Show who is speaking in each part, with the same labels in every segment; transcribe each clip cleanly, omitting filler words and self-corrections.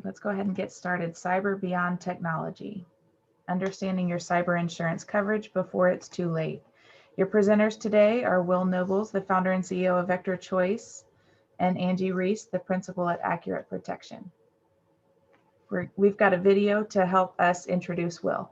Speaker 1: right, let's go ahead and get started. Cyber Beyond Technology. Understanding your cyber insurance coverage before it's too late. Your presenters today are Will Nobles, the founder and CEO of Vector Choice, and Angie Reese, the principal at Accurate Protection. We've got a video to help us introduce Will.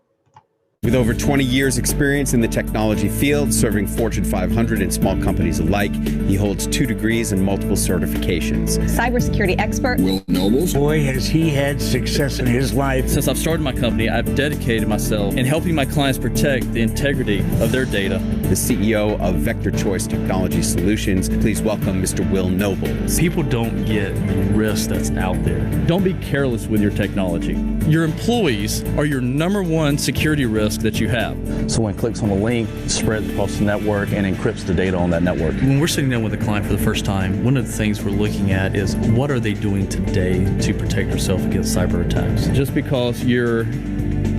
Speaker 2: With over 20 years experience in the technology field, serving Fortune 500 and small companies alike, he holds 2 degrees and multiple certifications.
Speaker 3: Cybersecurity expert.
Speaker 4: Will Nobles.
Speaker 5: Boy, has he had success in his life.
Speaker 6: Since I've started my company, I've dedicated myself in helping my clients protect the integrity of their data.
Speaker 2: The CEO of Vector Choice Technology Solutions, please welcome Mr. Will Nobles.
Speaker 6: People don't get the risk that's out there. Don't be careless with your technology. Your employees are your #1 security risk that you have.
Speaker 7: Someone clicks on a link, spreads across the network, and encrypts the data on that network.
Speaker 6: When we're sitting down with a client for the first time, one of the things we're looking at is what are they doing today to protect themselves against cyber attacks? Just because you're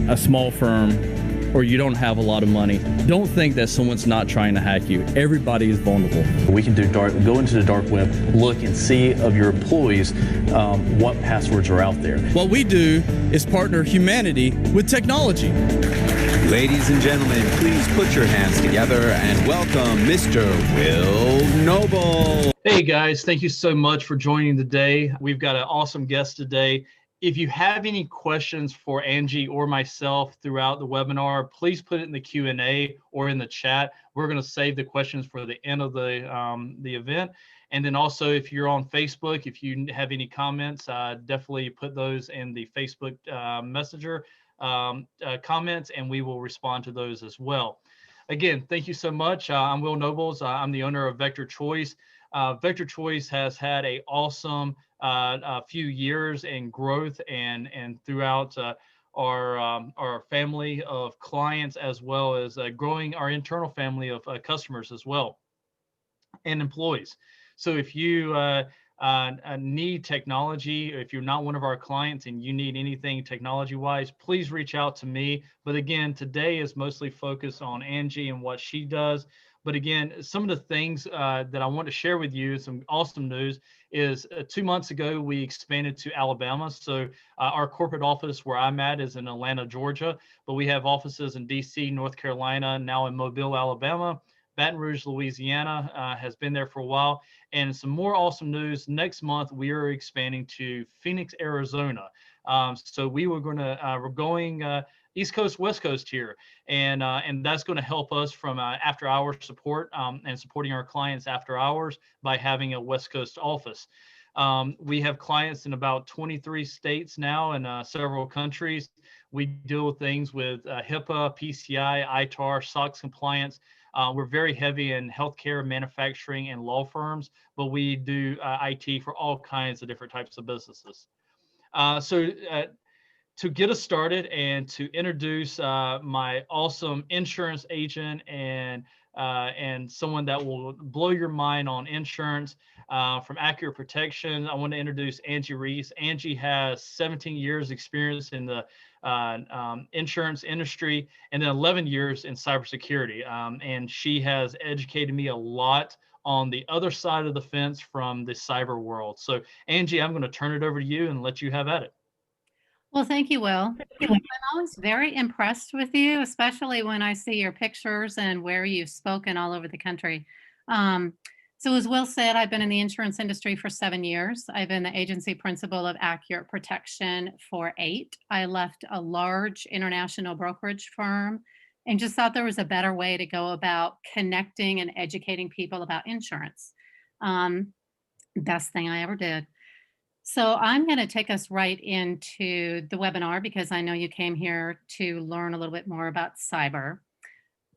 Speaker 6: a small firm or you don't have a lot of money, don't think that someone's not trying to hack you. Everybody is vulnerable.
Speaker 7: We can go into the dark web, look and see of your employees what passwords are out there.
Speaker 6: What we do is partner humanity with technology.
Speaker 2: Ladies and gentlemen, please put your hands together and welcome Mr. Will Noble.
Speaker 8: Hey guys, thank you so much for joining today. We've got an awesome guest today. If you have any questions for Angie or myself throughout the webinar, please put it in the Q&A or in the chat. We're going to save the questions for the end of the event. And then also, if you're on Facebook, if you have any comments, definitely put those in the Facebook Messenger comments, and we will respond to those as well. Again, thank you so much. I'm Will Nobles. I'm the owner of Vector Choice. Vector Choice has had an awesome few years in growth and throughout our family of clients, as well as growing our internal family of customers as well and employees. So if you need technology, if you're not one of our clients and you need anything technology wise, please reach out to me. But again, today is mostly focused on Angie and what she does. But again, some of the things that I want to share with you, some awesome news, is 2 months ago, we expanded to Alabama. So our corporate office where I'm at is in Atlanta, Georgia, but we have offices in DC, North Carolina, now in Mobile, Alabama. Baton Rouge, Louisiana has been there for a while. And some more awesome news, next month, we are expanding to Phoenix, Arizona. So we're going East Coast, West Coast here. And that's going to help us from after hours support and supporting our clients after hours by having a West Coast office. We have clients in about 23 states now and several countries. We deal with things with HIPAA, PCI, ITAR, SOX compliance. We're very heavy in healthcare, manufacturing, and law firms, but we do IT for all kinds of different types of businesses. To get us started and to introduce my awesome insurance agent and someone that will blow your mind on insurance from Accurate Protection, I want to introduce Angie Reese. Angie has 17 years experience in the insurance industry and then 11 years in cybersecurity. And she has educated me a lot on the other side of the fence from the cyber world. So Angie, I'm going to turn it over to you and let you have at it.
Speaker 3: Well, thank you, Will. I'm always very impressed with you, especially when I see your pictures and where you've spoken all over the country. So as Will said, I've been in the insurance industry for 7 years. I've been the agency principal of Accurate Protection for 8. I left a large international brokerage firm and just thought there was a better way to go about connecting and educating people about insurance. Best thing I ever did. So I'm going to take us right into the webinar because I know you came here to learn a little bit more about cyber.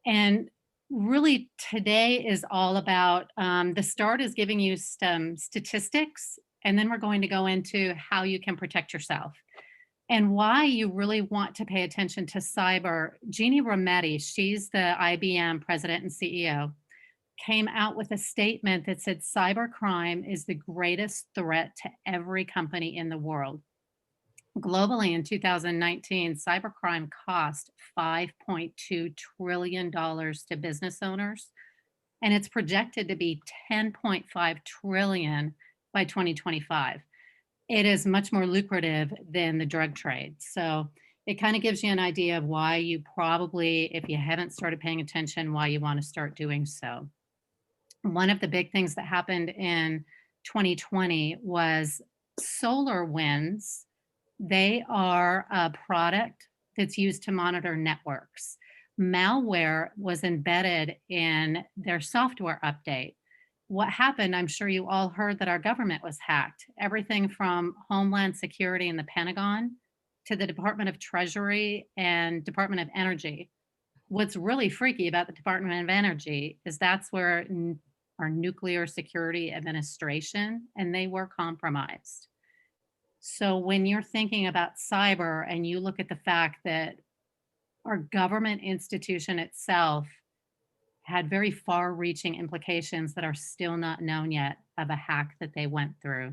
Speaker 3: And really today is all about, the start is giving you some statistics, and then we're going to go into how you can protect yourself and why you really want to pay attention to cyber. Jeannie Rometty, she's the IBM president and CEO, came out with a statement that said cybercrime is the greatest threat to every company in the world. Globally in 2019, cybercrime cost $5.2 trillion to business owners, and it's projected to be $10.5 trillion by 2025. it is much more lucrative than the drug trade. So it kind of gives you an idea of why you probably, if you haven't started paying attention, why you want to start doing so. One of the big things that happened in 2020 was solar winds. They are a product that's used to monitor networks. Malware was embedded in their software update. What happened, I'm sure you all heard that our government was hacked. Everything from Homeland Security and the Pentagon to the Department of Treasury and Department of Energy. What's really freaky about the Department of Energy is that's where our Nuclear Security Administration, and they were compromised. So when you're thinking about cyber and you look at the fact that our government institution itself had very far reaching implications that are still not known yet of a hack that they went through.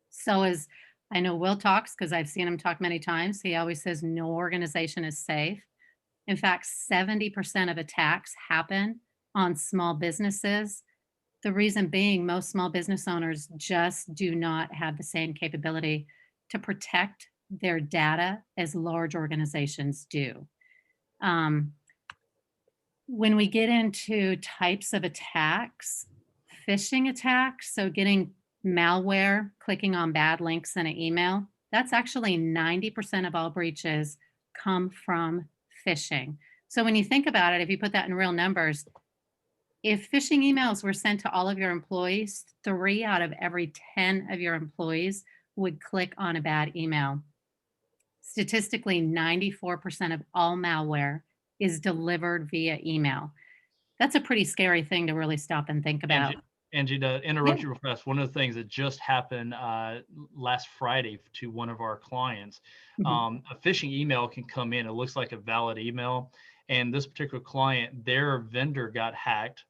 Speaker 3: So as I know Will talks, because I've seen him talk many times, he always says no organization is safe. In fact, 70% of attacks happen on small businesses. The reason being most small business owners just do not have the same capability to protect their data as large organizations do. When we get into types of attacks, phishing attacks, so getting malware, clicking on bad links in an email, that's actually 90% of all breaches come from phishing. So when you think about it, if you put that in real numbers, if phishing emails were sent to all of your employees, 3 out of every 10 of your employees would click on a bad email. Statistically, 94% of all malware is delivered via email. That's a pretty scary thing to really stop and think about.
Speaker 8: Angie, to interrupt you real fast, one of the things that just happened last Friday to one of our clients, a phishing email can come in. It looks like a valid email. And this particular client, their vendor got hacked.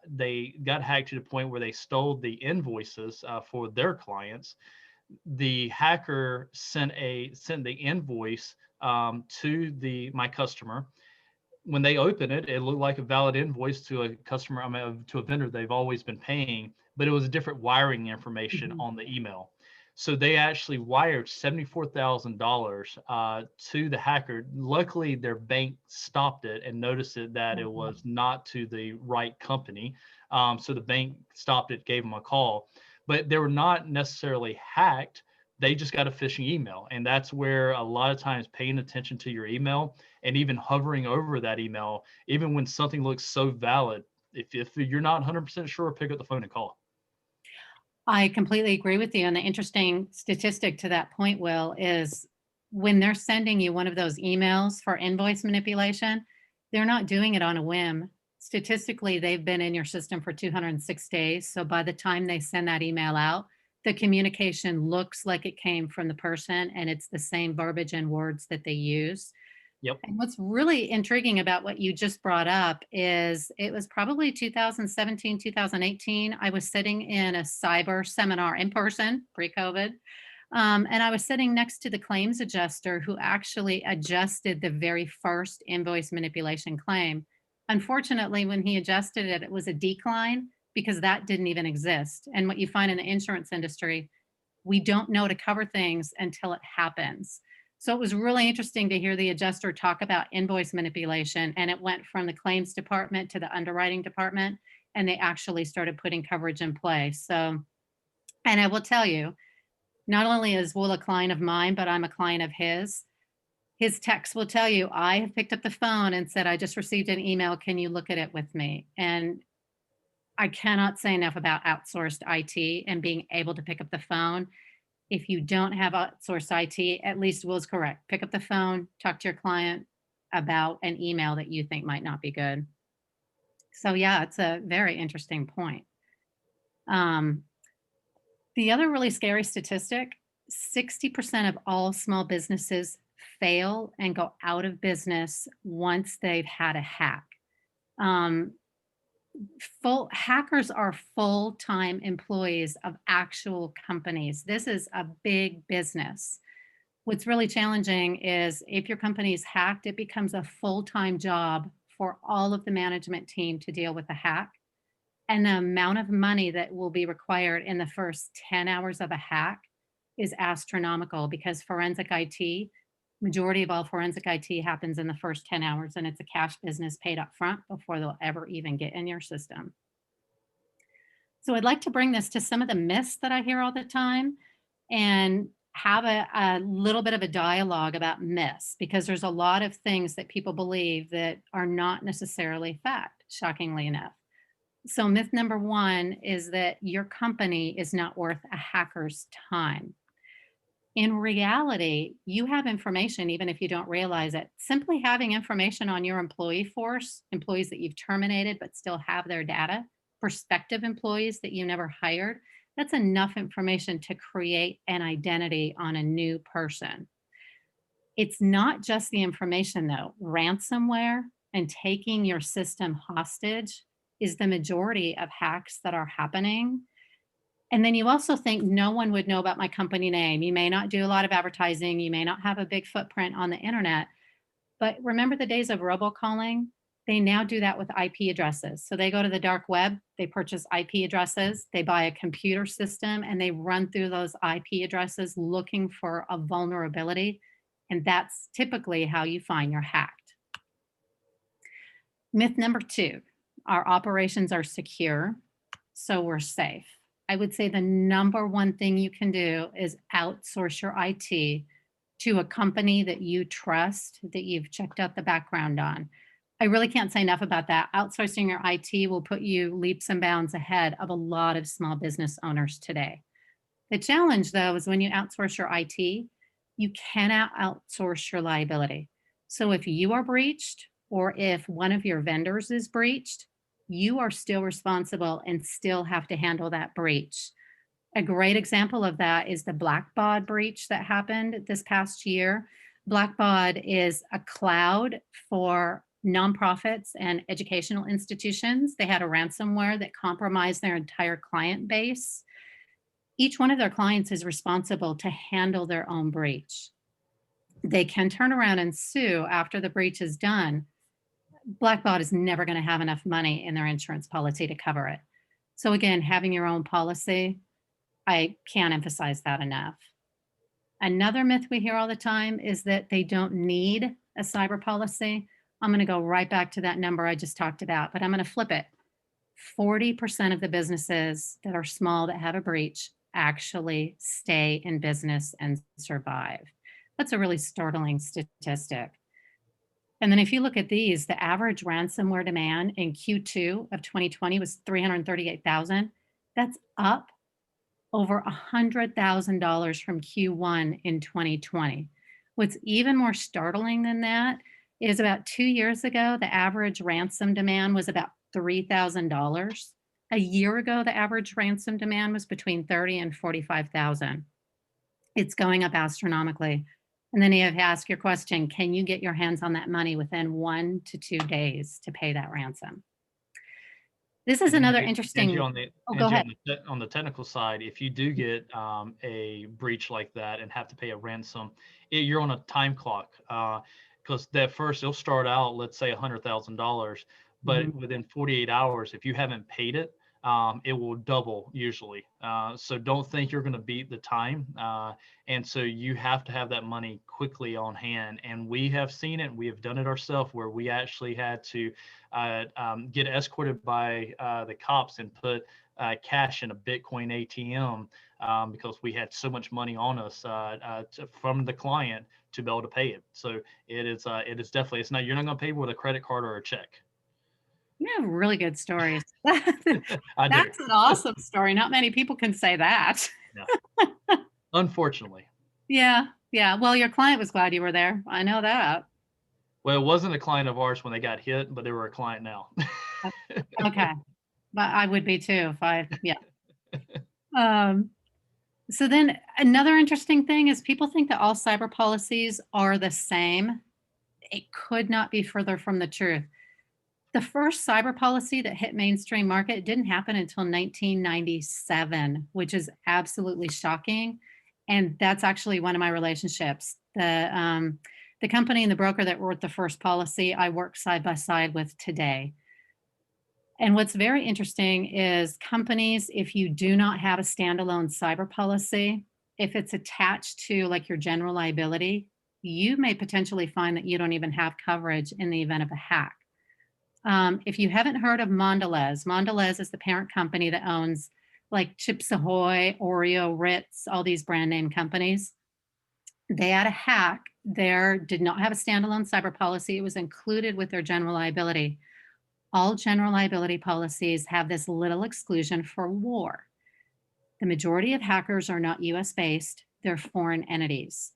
Speaker 8: They got hacked to the point where they stole the invoices for their clients. The hacker sent the invoice to my customer. When they opened it, it looked like a valid invoice to a customer, to a vendor they've always been paying, but it was a different wiring information on the email. So they actually wired $74,000 to the hacker. Luckily, their bank stopped it and noticed that it was not to the right company. So the bank stopped it, gave them a call, but they were not necessarily hacked. They just got a phishing email. And that's where a lot of times paying attention to your email and even hovering over that email, even when something looks so valid, if you're not 100% sure, pick up the phone and call.
Speaker 3: I completely agree with you. And the interesting statistic to that point, Will, is when they're sending you one of those emails for invoice manipulation, they're not doing it on a whim. Statistically, they've been in your system for 206 days. So by the time they send that email out, the communication looks like it came from the person and it's the same verbiage and words that they use.
Speaker 8: Yep.
Speaker 3: And what's really intriguing about what you just brought up is it was probably 2017, 2018. I was sitting in a cyber seminar in person, pre-COVID, and I was sitting next to the claims adjuster who actually adjusted the very first invoice manipulation claim. Unfortunately, when he adjusted it, it was a decline because that didn't even exist. And what you find in the insurance industry, we don't know to cover things until it happens. So it was really interesting to hear the adjuster talk about invoice manipulation, and it went from the claims department to the underwriting department, and they actually started putting coverage in place. So, and I will tell you, not only is Will a client of mine, but I'm a client of his. His text will tell you, I have picked up the phone and said, I just received an email. Can you look at it with me? And I cannot say enough about outsourced IT and being able to pick up the phone. If you don't have outsourced IT, at least Will's correct. Pick up the phone, talk to your client about an email that you think might not be good. So yeah, it's a very interesting point. The other really scary statistic, 60% of all small businesses fail and go out of business once they've had a hack. Hackers are full-time employees of actual companies. This is a big business. What's really challenging is if your company is hacked, it becomes a full-time job for all of the management team to deal with the hack. And the amount of money that will be required in the first 10 hours of a hack is astronomical because forensic IT, majority of all forensic IT happens in the first 10 hours, and it's a cash business paid up front before they'll ever even get in your system. So I'd like to bring this to some of the myths that I hear all the time and have a little bit of a dialogue about myths, because there's a lot of things that people believe that are not necessarily fact, shockingly enough. So myth number one is that your company is not worth a hacker's time. In reality, you have information, even if you don't realize it. Simply having information on your employee force, employees that you've terminated but still have their data, prospective employees that you never hired, that's enough information to create an identity on a new person. It's not just the information though. Ransomware and taking your system hostage is the majority of hacks that are happening. And then you also think no one would know about my company name. You may not do a lot of advertising. You may not have a big footprint on the internet. But remember the days of robocalling? They now do that with IP addresses. So they go to the dark web, they purchase IP addresses, they buy a computer system, and they run through those IP addresses looking for a vulnerability. And that's typically how you find you're hacked. Myth number two, our operations are secure, so we're safe. I would say the number one thing you can do is outsource your IT to a company that you trust, that you've checked out the background on. I really can't say enough about that. Outsourcing your IT will put you leaps and bounds ahead of a lot of small business owners today. The challenge, though, is when you outsource your IT, you cannot outsource your liability. So if you are breached, or if one of your vendors is breached, you are still responsible and still have to handle that breach. A great example of that is the Blackbaud breach that happened this past year. Blackbaud is a cloud for nonprofits and educational institutions. They had a ransomware that compromised their entire client base. Each one of their clients is responsible to handle their own breach. They can turn around and sue after the breach is done. Blackbaud is never going to have enough money in their insurance policy to cover it. So again, having your own policy, I can't emphasize that enough. Another myth we hear all the time is that they don't need a cyber policy. I'm going to go right back to that number I just talked about, but I'm going to flip it. 40% of the businesses that are small that have a breach actually stay in business and survive. That's a really startling statistic. And then if you look at these, the average ransomware demand in Q2 of 2020 was $338,000. That's up over $100,000 from Q1 in 2020. What's even more startling than that is about 2 years ago, the average ransom demand was about $3,000. A year ago, the average ransom demand was between $30,000 and $45,000. It's going up astronomically. And then you have to ask your question, can you get your hands on that money within 1 to 2 days to pay that ransom? This is another interesting.
Speaker 8: Angie,
Speaker 3: go ahead.
Speaker 8: On the technical side, if you do get a breach like that and have to pay a ransom, you're on a time clock, because that first it'll start out, let's say $100,000, but within 48 hours, if you haven't paid it, it will double usually. So don't think you're going to beat the time. And so you have to have that money quickly on hand. And we have seen it. We have done it ourselves where we actually had to get escorted by the cops and put cash in a Bitcoin ATM because we had so much money on us from the client to be able to pay it. So it is definitely, you're not going to pay with a credit card or a check.
Speaker 3: You have really good stories.
Speaker 8: That's
Speaker 3: an awesome story. Not many people can say that.
Speaker 8: Yeah. Unfortunately.
Speaker 3: Yeah. Well, your client was glad you were there. I know that.
Speaker 8: Well, it wasn't a client of ours when they got hit, but they were a client now.
Speaker 3: Okay. But I would be too yeah. So then another interesting thing is people think that all cyber policies are the same. It could not be further from the truth. The first cyber policy that hit mainstream market didn't happen until 1997, which is absolutely shocking. And that's actually one of my relationships. The company and the broker that wrote the first policy, I work side by side with today. And what's very interesting is companies, if you do not have a standalone cyber policy, if it's attached to like your general liability, you may potentially find that you don't even have coverage in the event of a hack. If you haven't heard of Mondelez is the parent company that owns like Chips Ahoy, Oreo, Ritz, all these brand name companies. They had a hack. There did not have a standalone cyber policy. It was included with their general liability. All general liability policies have this little exclusion for war. The majority of hackers are not US based, they're foreign entities.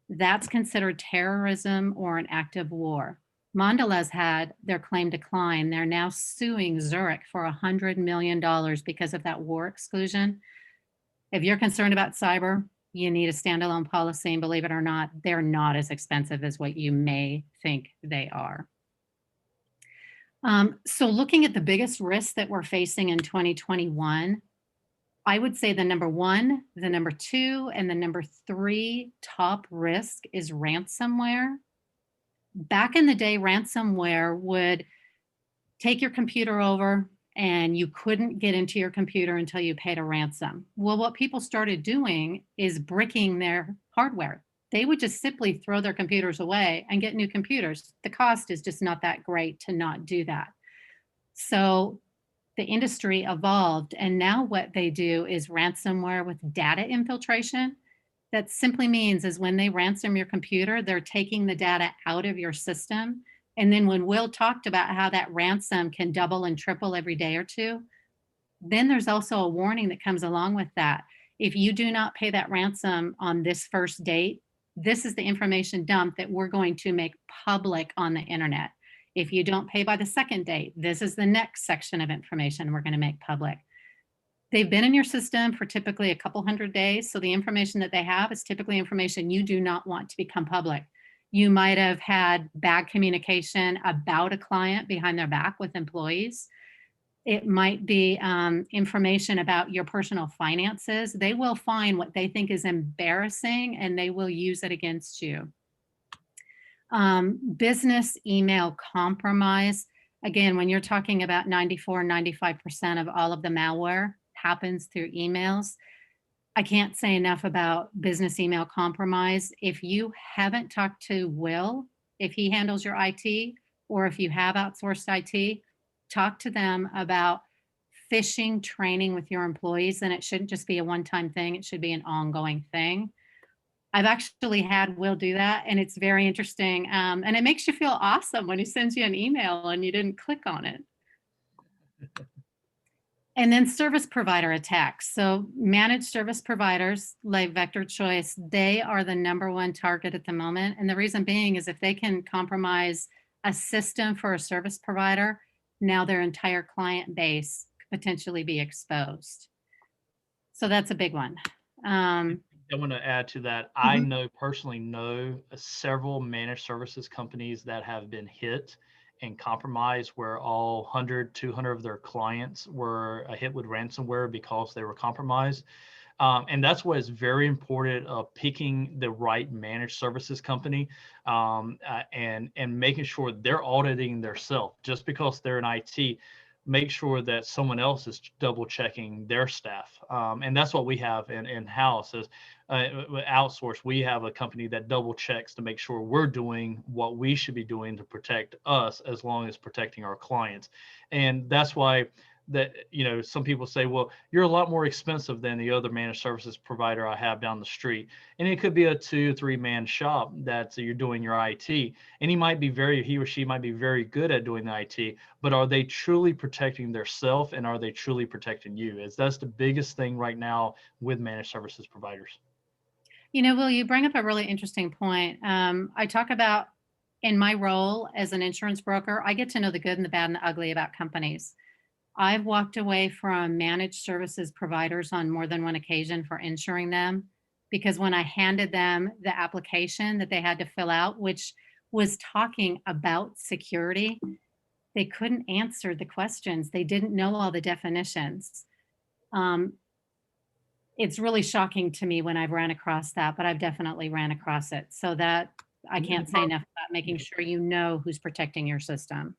Speaker 3: That's considered terrorism or an act of war. Mondelez had their claim decline. They're now suing Zurich for $100 million because of that war exclusion. If you're concerned about cyber, you need a standalone policy, and believe it or not, they're not as expensive as what you may think they are. So looking at the biggest risks that we're facing in 2021, I would say the number one, the number two, and the number three top risk is ransomware. Back in the day, ransomware would take your computer over and you couldn't get into your computer until you paid a ransom. Well, what people started doing is bricking their hardware. They would just simply throw their computers away and get new computers. The cost is just not that great to not do that. So the industry evolved, and now what they do is ransomware with data infiltration. That simply means is when they ransom your computer, they're taking the data out of your system. And then when Will talked about how that ransom can double and triple every day or two, then there's also a warning that comes along with that. If you do not pay that ransom on this first date, this is the information dump that we're going to make public on the internet. If you don't pay by the second date, this is the next section of information we're going to make public. They've been in your system for typically a couple hundred days. So the information that they have is typically information you do not want to become public. You might have had bad communication about a client behind their back with employees. It might be information about your personal finances. They will find what they think is embarrassing and they will use it against you. Business email compromise. Again, when you're talking about 94, 95% of all of the malware happens through emails. I can't say enough about business email compromise. If you haven't talked to Will, if he handles your IT, or if you have outsourced IT, talk to them about phishing training with your employees. And it shouldn't just be a one-time thing. It should be an ongoing thing. I've actually had Will do that, and it's very interesting. And it makes you feel awesome when he sends you an email and you didn't click on it. And then service provider attacks. So managed service providers like Vector Choice, they are the number one target at the moment. And the reason being is if they can compromise a system for a service provider, now their entire client base could potentially be exposed. So that's a big one.
Speaker 8: I want to add to that. I personally know several managed services companies that have been hit and compromised where all 100, 200 of their clients were hit with ransomware because they were compromised. And that's why it's very important picking the right managed services company and making sure they're auditing themselves. Just because they're in IT, make sure that someone else is double checking their staff. And that's what we have in-house is outsource. We have a company that double checks to make sure we're doing what we should be doing to protect us as long as protecting our clients. And that's why that, some people say, well, you're a lot more expensive than the other managed services provider I have down the street. And it could be a 2-3 man shop that you're doing your IT. And he or she might be very good at doing the IT, but are they truly protecting themselves and are they truly protecting you? That's the biggest thing right now with managed services providers.
Speaker 3: Will, you bring up a really interesting point. I talk about in my role as an insurance broker, I get to know the good and the bad and the ugly about companies. I've walked away from managed services providers on more than one occasion for insuring them because when I handed them the application that they had to fill out, which was talking about security, they couldn't answer the questions. They didn't know all the definitions. It's really shocking to me when I've ran across that, but I've definitely ran across it. So that I can't say enough about making sure you know who's protecting your system.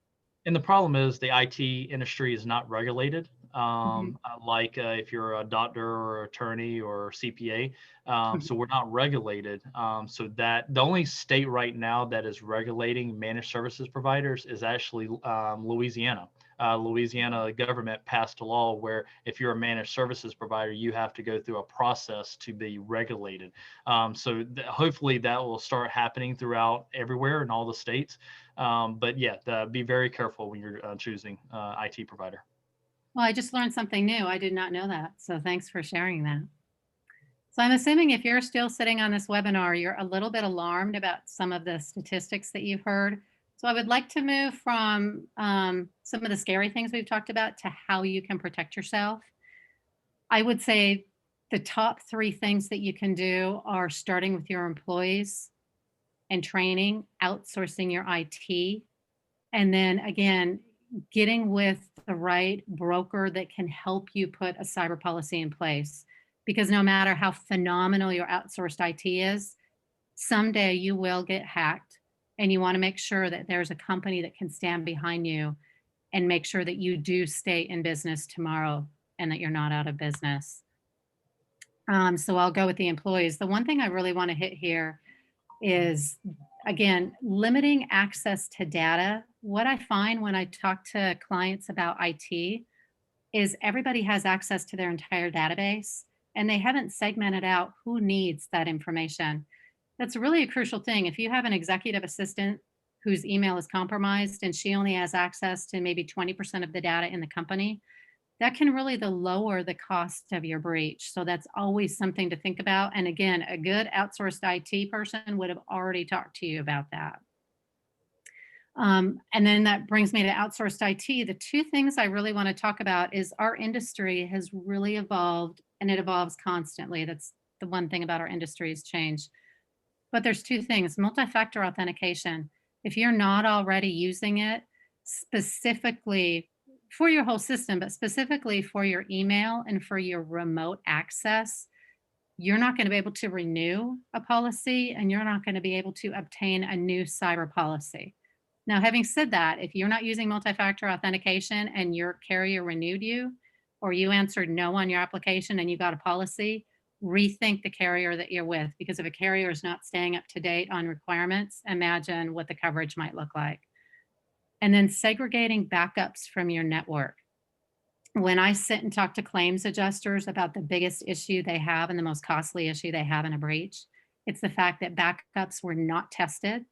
Speaker 8: And the problem is the IT industry is not regulated. like if you're a doctor or attorney or CPA. So we're not regulated. So that the only state right now that is regulating managed services providers is actually Louisiana. Louisiana government passed a law where if you're a managed services provider, you have to go through a process to be regulated. So hopefully that will start happening throughout everywhere in all the states. But yeah, be very careful when you're choosing IT provider.
Speaker 3: Well, I just learned something new. I did not know that. So thanks for sharing that. So I'm assuming if you're still sitting on this webinar, you're a little bit alarmed about some of the statistics that you've heard. So I would like to move from some of the scary things we've talked about to how you can protect yourself. I would say the top 3 things that you can do are starting with your employees and training, outsourcing your IT, and then again, getting with the right broker that can help you put a cyber policy in place. Because no matter how phenomenal your outsourced IT is, someday you will get hacked, and you want to make sure that there's a company that can stand behind you and make sure that you do stay in business tomorrow and that you're not out of business. So I'll go with the employees. The one thing I really want to hit here is, again, limiting access to data. What I find when I talk to clients about IT is everybody has access to their entire database, and they haven't segmented out who needs that information. That's really a crucial thing. If you have an executive assistant whose email is compromised and she only has access to maybe 20% of the data in the company, that can really lower the cost of your breach. So that's always something to think about. And again, a good outsourced IT person would have already talked to you about that. And then that brings me to outsourced IT. The 2 things I really want to talk about is our industry has really evolved, and it evolves constantly. That's the one thing about our industry has changed. But there's 2 things: multi-factor authentication. If you're not already using it specifically for your whole system, but specifically for your email and for your remote access, you're not going to be able to renew a policy, and you're not going to be able to obtain a new cyber policy. Now, having said that, if you're not using multi-factor authentication and your carrier renewed you, or you answered no on your application and you got a policy, rethink the carrier that you're with, because if a carrier is not staying up to date on requirements, imagine what the coverage might look like. And then segregating backups from your network. When I sit and talk to claims adjusters about the biggest issue they have and the most costly issue they have in a breach, it's the fact that backups were not tested,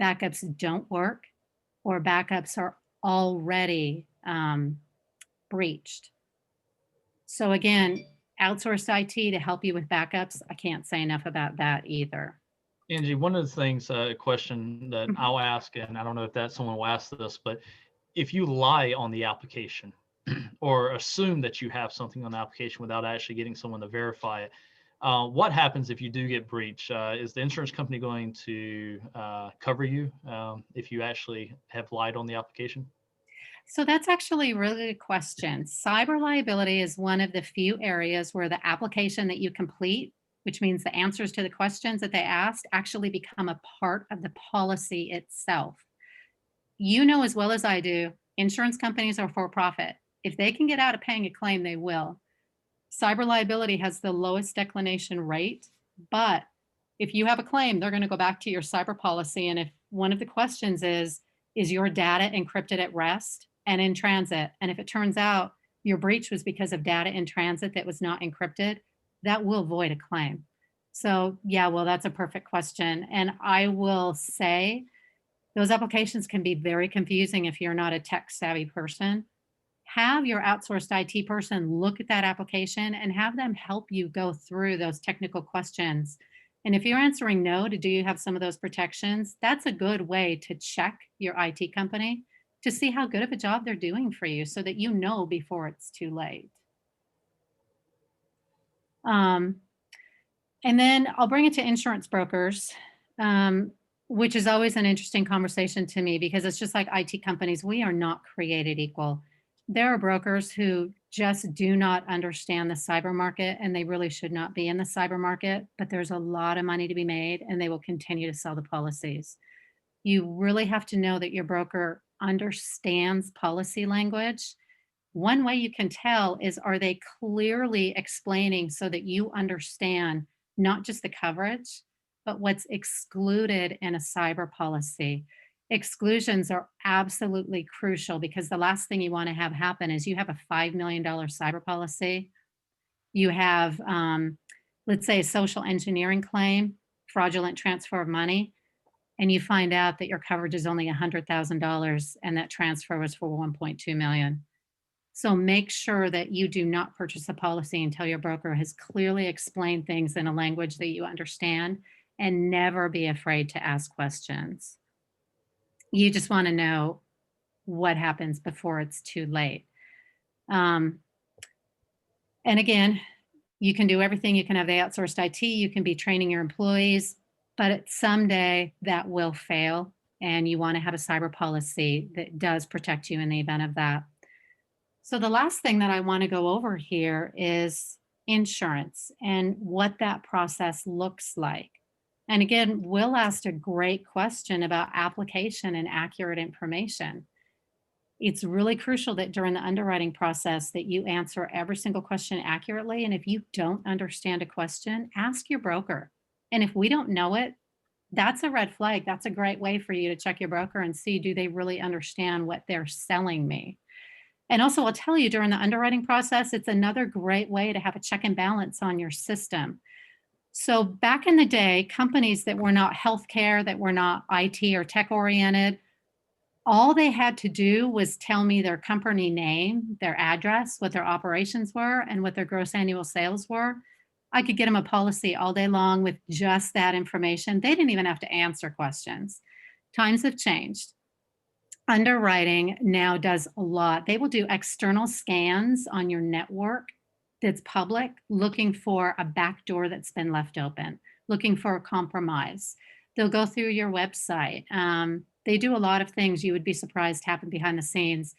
Speaker 3: backups don't work, or backups are already breached. So again, outsourced IT to help you with backups. I can't say enough about that either.
Speaker 8: Angie, one of the things, a question that I'll ask, and I don't know if that someone will ask this, but if you lie on the application or assume that you have something on the application without actually getting someone to verify it, what happens if you do get breached? Is the insurance company going to cover you if you actually have lied on the application?
Speaker 3: So that's actually a really good question. Cyber liability is one of the few areas where the application that you complete, which means the answers to the questions that they asked, actually become a part of the policy itself. You know as well as I do, insurance companies are for profit. If they can get out of paying a claim, they will. Cyber liability has the lowest declination rate, but if you have a claim, they're going to go back to your cyber policy. And if one of the questions is your data encrypted at rest and in transit? And if it turns out your breach was because of data in transit that was not encrypted, that will void a claim. So yeah, well, that's a perfect question. And I will say those applications can be very confusing if you're not a tech savvy person. Have your outsourced IT person look at that application and have them help you go through those technical questions. And if you're answering no to do you have some of those protections, that's a good way to check your IT company to see how good of a job they're doing for you so that you know before it's too late. And then I'll bring it to insurance brokers, which is always an interesting conversation to me because it's just like IT companies, we are not created equal. There are brokers who just do not understand the cyber market and they really should not be in the cyber market, but there's a lot of money to be made and they will continue to sell the policies. You really have to know that your broker understands policy language One way you can tell is, are they clearly explaining so that you understand not just the coverage, but what's excluded in a cyber policy? Exclusions are absolutely crucial because the last thing you want to have happen is you have a $5 million cyber policy. You have, let's say, a social engineering claim, fraudulent transfer of money, and you find out that your coverage is only $100,000 and that transfer was for 1.2 million. So make sure that you do not purchase a policy until your broker has clearly explained things in a language that you understand, and never be afraid to ask questions. You just want to know what happens before it's too late. And again, you can do everything. You can have the outsourced IT, you can be training your employees, but someday that will fail, and you want to have a cyber policy that does protect you in the event of that. So the last thing that I want to go over here is insurance and what that process looks like. And again, Will asked a great question about application and accurate information. It's really crucial that during the underwriting process that you answer every single question accurately. And if you don't understand a question, ask your broker. And if we don't know it, that's a red flag. That's a great way for you to check your broker and see, do they really understand what they're selling me? And also, I'll tell you, during the underwriting process, it's another great way to have a check and balance on your system. So back in the day, companies that were not healthcare, that were not IT or tech oriented, all they had to do was tell me their company name, their address, what their operations were, and what their gross annual sales were. I could get them a policy all day long with just that information. They didn't even have to answer questions. Times have changed. Underwriting now does a lot. They will do external scans on your network that's public, looking for a back door that's been left open, looking for a compromise. They'll go through your website. They do a lot of things you would be surprised happen behind the scenes.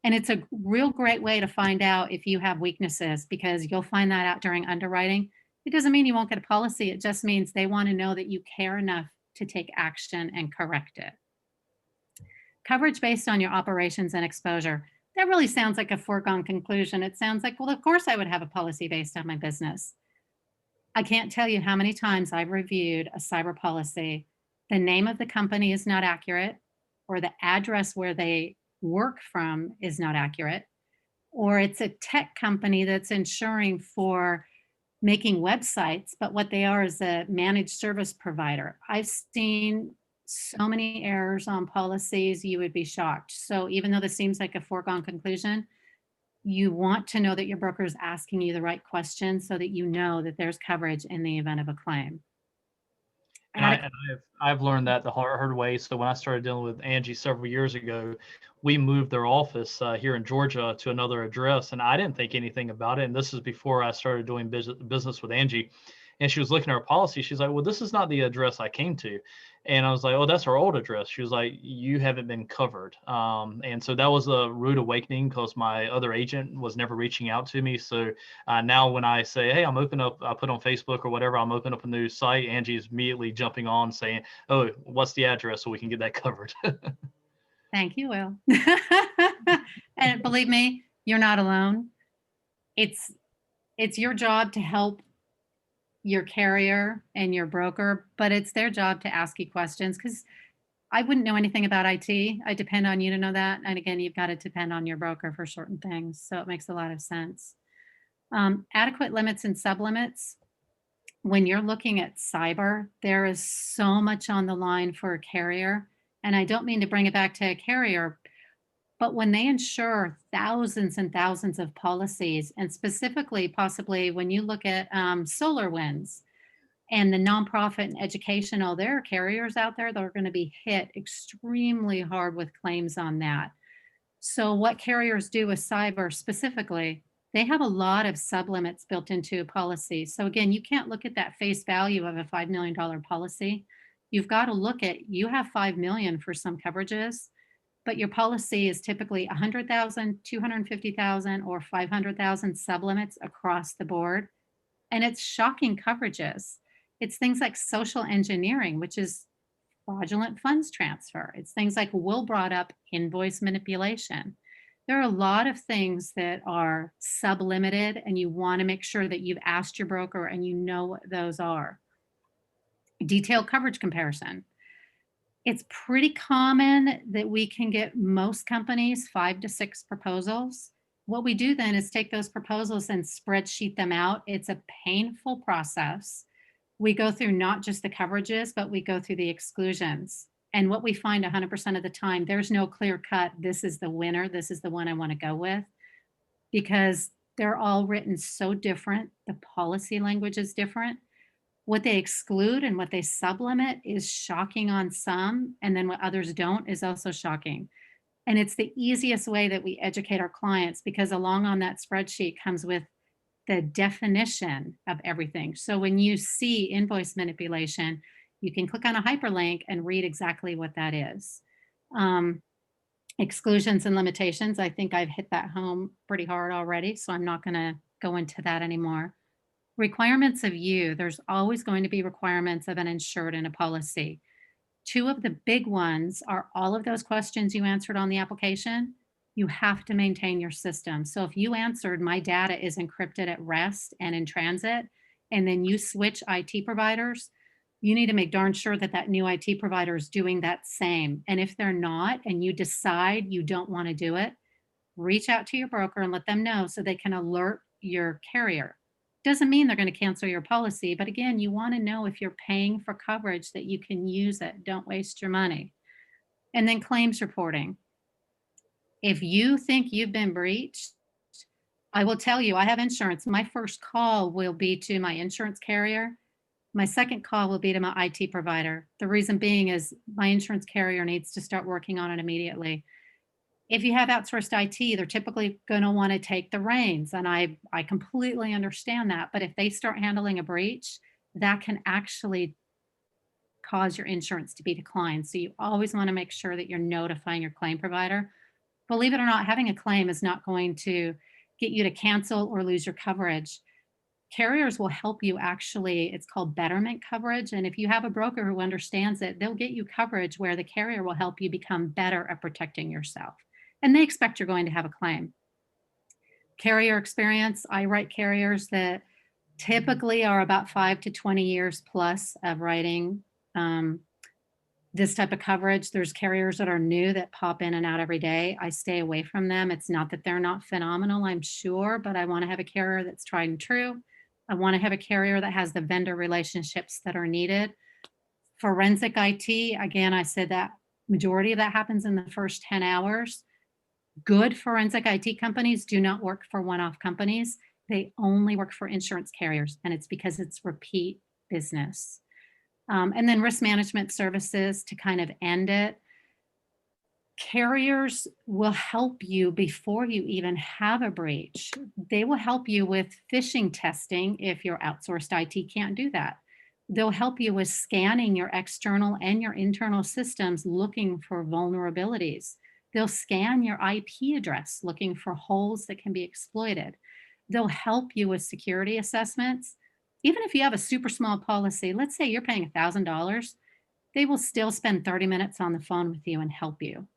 Speaker 3: And it's a real great way to find out if you have weaknesses, because you'll find that out during underwriting. It doesn't mean you won't get a policy. It just means they want to know that you care enough to take action and correct it. Coverage based on your operations and exposure. That really sounds like a foregone conclusion. It sounds like, well, of course I would have a policy based on my business. I can't tell you how many times I've reviewed a cyber policy. The name of the company is not accurate, or the address where they work from is not accurate, or it's a tech company that's insuring for making websites, but what they are is a managed service provider. I've seen so many errors on policies, you would be shocked. So even though this seems like a foregone conclusion, you want to know that your broker is asking you the right questions so that you know that there's coverage in the event of a claim.
Speaker 8: And I've learned that the hard way. So when I started dealing with Angie several years ago, we moved their office here in Georgia to another address, and I didn't think anything about it. And this is before I started doing business with Angie. And she was looking at our policy. She's like, well, this is not the address I came to. And I was like, oh, that's our old address. She was like, you haven't been covered. And so that was a rude awakening because my other agent was never reaching out to me. So now when I say, hey, I'm opening up, I put on Facebook or whatever, I'm opening up a new site, Angie is immediately jumping on saying, oh, what's the address so we can get that covered?
Speaker 3: Thank you, Will. And believe me, you're not alone. It's your job to help your carrier and your broker, but it's their job to ask you questions, because I wouldn't know anything about IT. I depend on you to know that. And again, you've got to depend on your broker for certain things. So it makes a lot of sense. Adequate limits and sublimits. When you're looking at cyber, there is so much on the line for a carrier. And I don't mean to bring it back to a carrier, but when they insure thousands and thousands of policies, and specifically, possibly when you look at SolarWinds and the nonprofit and educational, there are carriers out there that are going to be hit extremely hard with claims on that. So what carriers do with cyber specifically, they have a lot of sublimits built into a policy. So again, you can't look at that face value of a $5 million policy. You've got to look at, you have $5 million for some coverages, but your policy is typically 100,000, 250,000, or 500,000 sublimits across the board. And it's shocking coverages. It's things like social engineering, which is fraudulent funds transfer. It's things like Will brought up, invoice manipulation. There are a lot of things that are sub-limited, and you want to make sure that you've asked your broker and you know what those are. Detailed coverage comparison. It's pretty common that we can get most companies 5 to 6 proposals. What we do then is take those proposals and spreadsheet them out. It's a painful process. We go through not just the coverages, but we go through the exclusions. And what we find 100% of the time, there's no clear cut, this is the winner, this is the one I want to go with, because they're all written so different. The policy language is different. What they exclude and what they sublimit is shocking on some, and then what others don't is also shocking. And it's the easiest way that we educate our clients, because along on that spreadsheet comes with the definition of everything. So when you see invoice manipulation, you can click on a hyperlink and read exactly what that is. Exclusions and limitations, I think I've hit that home pretty hard already, so I'm not going to go into that anymore. Requirements of you, there's always going to be requirements of an insured in a policy. Two of the big ones are all of those questions you answered on the application. You have to maintain your system. So if you answered, my data is encrypted at rest and in transit, and then you switch IT providers, you need to make darn sure that that new IT provider is doing that same. And if they're not, and you decide you don't want to do it, reach out to your broker and let them know so they can alert your carrier. Doesn't mean they're going to cancel your policy, but again, you want to know if you're paying for coverage that you can use it. Don't waste your money. And then claims reporting. If you think you've been breached, I will tell you, I have insurance. My first call will be to my insurance carrier. My second call will be to my IT provider. The reason being is my insurance carrier needs to start working on it immediately. If you have outsourced IT, they're typically going to want to take the reins. And I completely understand that. But if they start handling a breach, that can actually cause your insurance to be declined. So you always want to make sure that you're notifying your claim provider. Believe it or not, having a claim is not going to get you to cancel or lose your coverage. Carriers will help you actually, it's called betterment coverage. And if you have a broker who understands it, they'll get you coverage where the carrier will help you become better at protecting yourself. And they expect you're going to have a claim. Carrier experience, I write carriers that typically are about 5 to 20 years plus of writing this type of coverage. There's carriers that are new that pop in and out every day. I stay away from them. It's not that they're not phenomenal, I'm sure, but I want to have a carrier that's tried and true. I want to have a carrier that has the vendor relationships that are needed. Forensic IT, again, I said that majority of that happens in the first 10 hours. Good forensic IT companies do not work for one-off companies. They only work for insurance carriers, and it's because it's repeat business. And then risk management services to kind of end it. Carriers will help you before you even have a breach. They will help you with phishing testing if your outsourced IT can't do that. They'll help you with scanning your external and your internal systems looking for vulnerabilities. They'll scan your IP address looking for holes that can be exploited. They'll help you with security assessments. Even if you have a super small policy, let's say you're paying $1,000, they will still spend 30 minutes on the phone with you and help you.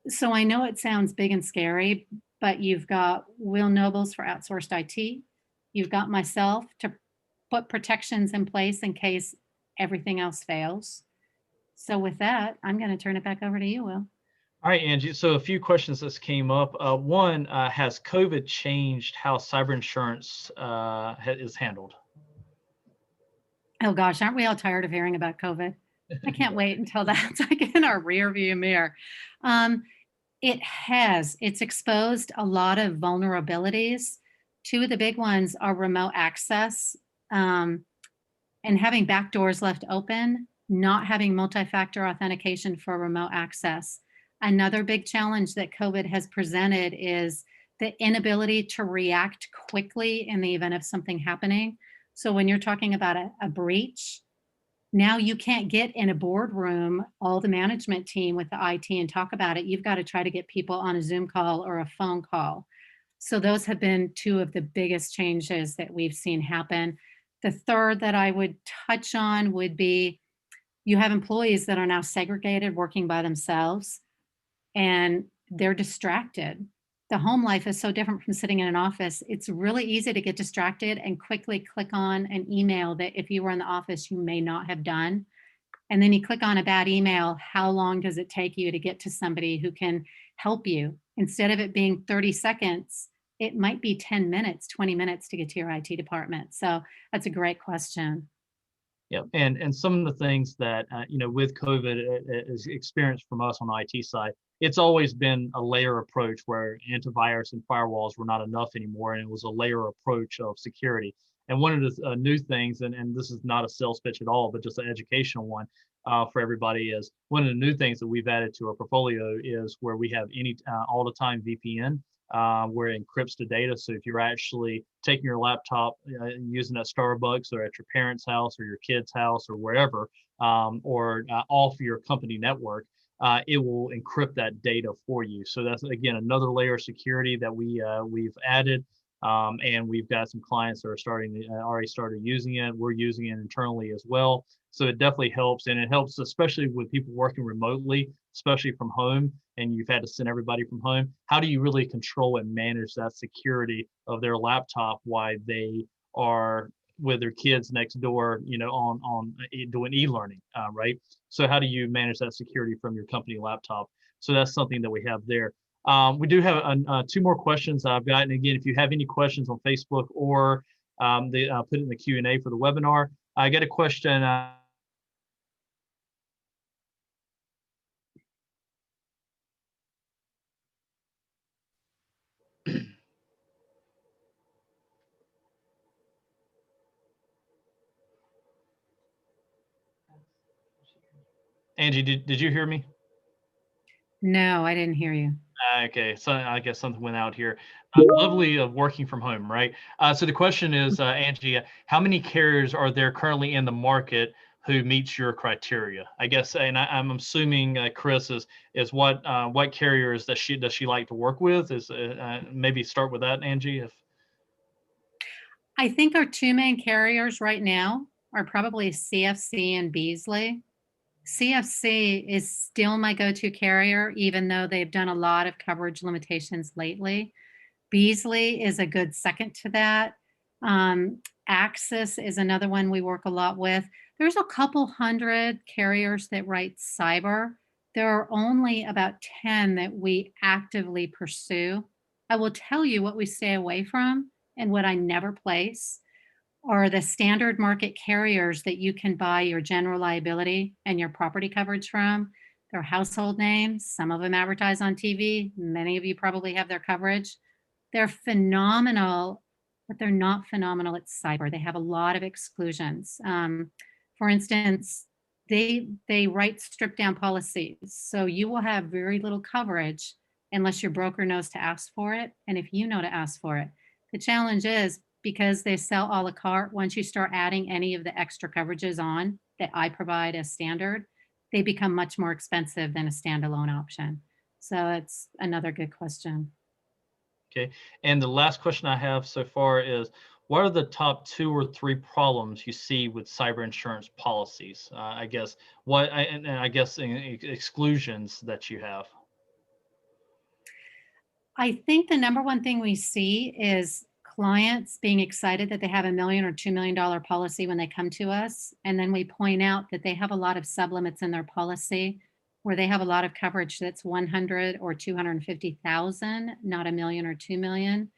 Speaker 3: So I know it sounds big and scary, but you've got Will Nobles for outsourced IT. You've got myself to put protections in place in case everything else fails. So with that, I'm going to turn it back over to you, Will.
Speaker 8: All right, Angie. So a few questions that came up. One, has COVID changed how cyber insurance is handled?
Speaker 3: Oh gosh, aren't we all tired of hearing about COVID? I can't wait until that's like in our rear view mirror. It's exposed a lot of vulnerabilities. Two of the big ones are remote access and having backdoors left open, not having multi-factor authentication for remote access. Another big challenge that COVID has presented is the inability to react quickly in the event of something happening. So when you're talking about a breach, now you can't get in a boardroom, all the management team with the IT and talk about it. You've got to try to get people on a Zoom call or a phone call. So those have been two of the biggest changes that we've seen happen. The third that I would touch on would be you have employees that are now segregated working by themselves. And they're distracted. The home life is so different from sitting in an office. It's really easy to get distracted and quickly click on an email that if you were in the office, you may not have done. And then you click on a bad email. How long does it take you to get to somebody who can help you? Instead of it being 30 seconds, it might be 10 minutes, 20 minutes to get to your IT department. So that's a great question.
Speaker 8: Yeah, and some of the things that with COVID is experienced from us on the IT side, it's always been a layer approach where antivirus and firewalls were not enough anymore, and it was a layer approach of security. And one of the new things, and this is not a sales pitch at all, but just an educational one for everybody, is one of the new things that we've added to our portfolio is where we have any all the time VPN. Where it encrypts the data. So if you're actually taking your laptop, using at Starbucks or at your parents' house or your kid's house or wherever, or off your company network, it will encrypt that data for you. So that's, again, another layer of security that we've added. And we've got some clients that are already started using it. We're using it internally as well. So it definitely helps, and it helps especially with people working remotely, especially from home, and you've had to send everybody from home. How do you really control and manage that security of their laptop while they are with their kids next door, on doing e-learning, right? So how do you manage that security from your company laptop? So that's something that we have there. We do have 2 more questions I've got. And again, if you have any questions on Facebook or they put it in the Q&A for the webinar. I got a question. Angie, did you hear me?
Speaker 3: No, I didn't hear you.
Speaker 8: Okay, so I guess something went out here. Lovely of working from home, right? So the question is, Angie, how many carriers are there currently in the market who meets your criteria? I guess, and I'm assuming Chris is what carriers does she like to work with? Is maybe start with that, Angie. If
Speaker 3: I think our 2 main carriers right now are probably CFC and Beasley. CFC is still my go-to carrier, even though they've done a lot of coverage limitations lately. Beasley is a good second to that. Axis is another one we work a lot with. There's a couple hundred carriers that write cyber. There are only about 10 that we actively pursue. I will tell you what we stay away from and what I never place are the standard market carriers that you can buy your general liability and your property coverage from. They're household names. Some of them advertise on TV. Many of you probably have their coverage. They're phenomenal, but they're not phenomenal at cyber. They have a lot of exclusions. For instance, they write stripped down policies. So you will have very little coverage unless your broker knows to ask for it. And if you know to ask for it, the challenge is because they sell a la carte, once you start adding any of the extra coverages on that I provide as standard, they become much more expensive than a standalone option. So it's another good question.
Speaker 8: Okay, and the last question I have so far is, what are the top 2 or 3 problems you see with cyber insurance policies? I guess exclusions that you have.
Speaker 3: I think the number one thing we see is clients being excited that they have $1 million or $2 million policy when they come to us. And then we point out that they have a lot of sublimits in their policy where they have a lot of coverage that's 100 or 250,000, not $1 million or 2 million.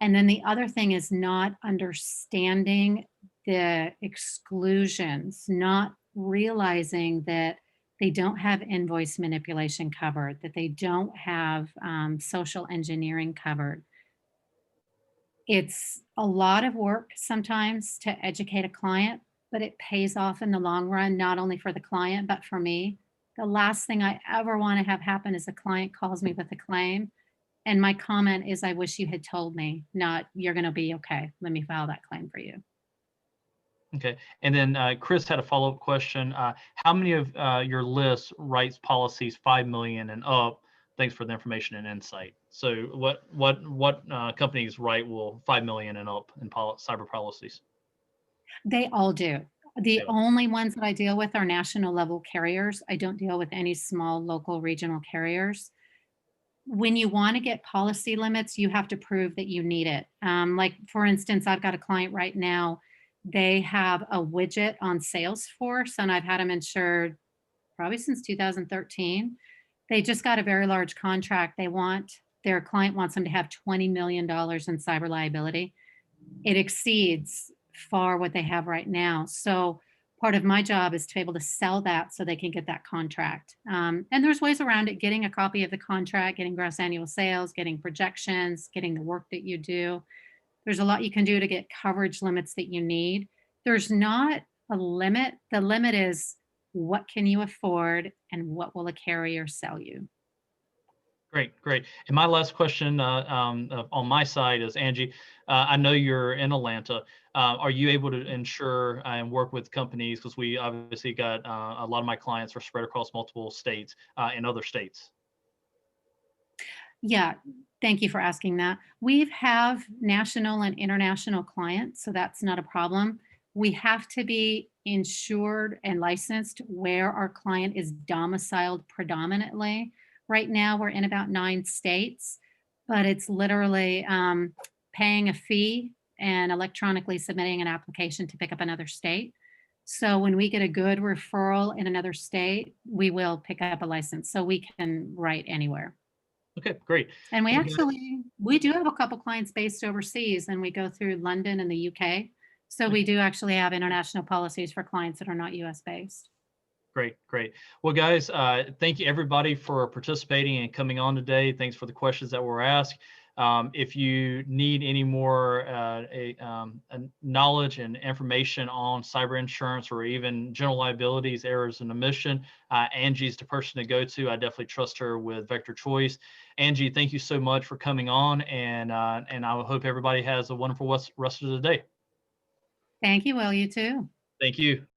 Speaker 3: And then the other thing is not understanding the exclusions, not realizing that they don't have invoice manipulation covered, that they don't have social engineering covered. It's a lot of work sometimes to educate a client, but it pays off in the long run, not only for the client, but for me. The last thing I ever want to have happen is a client calls me with a claim. And my comment is, I wish you had told me, not you're going to be okay. Let me file that claim for you.
Speaker 8: Okay, and then Chris had a follow-up question. How many of your list writes policies 5 million and up? Thanks for the information and insight. So what companies write 5 million and up in cyber policies?
Speaker 3: They all do. The
Speaker 8: Yeah.
Speaker 3: only ones that I deal with are national level carriers. I don't deal with any small local regional carriers. when you want to get policy limits, you have to prove that you need it. Like, for instance, I've got a client right now. They have a widget on Salesforce, and I've had them insured probably since 2013. They just got a very large contract. Their client wants them to have $20 million in cyber liability. It exceeds far what they have right now. So part of my job is to be able to sell that so they can get that contract. And there's ways around it, getting a copy of the contract, getting gross annual sales, getting projections, getting the work that you do. There's a lot you can do to get coverage limits that you need. There's not a limit. The limit is what can you afford and what will a carrier sell you?
Speaker 8: Great, great. And my last question on my side is, Angie, I know you're in Atlanta. Are you able to insure and work with companies? Because we obviously got a lot of my clients are spread across multiple states and other states.
Speaker 3: Yeah, thank you for asking that. We have national and international clients, so that's not a problem. We have to be insured and licensed where our client is domiciled predominantly. Right now, we're in about 9 states, but it's literally paying a fee and electronically submitting an application to pick up another state. So when we get a good referral in another state, we will pick up a license so we can write anywhere.
Speaker 8: Okay, great.
Speaker 3: And
Speaker 8: Well, guys,
Speaker 3: we do have a couple clients based overseas, and we go through London and the UK. So we do actually have international policies for clients that are not US based.
Speaker 8: great, great. Well, guys, thank you everybody for participating and coming on today. Thanks for the questions that were asked. If you need any more knowledge and information on cyber insurance or even general liabilities, errors and omission, Angie's the person to go to. I definitely trust her with Vector Choice. Angie, thank you so much for coming on, and I hope everybody has a wonderful rest of the day.
Speaker 3: Thank you, Will. You too.
Speaker 8: Thank you.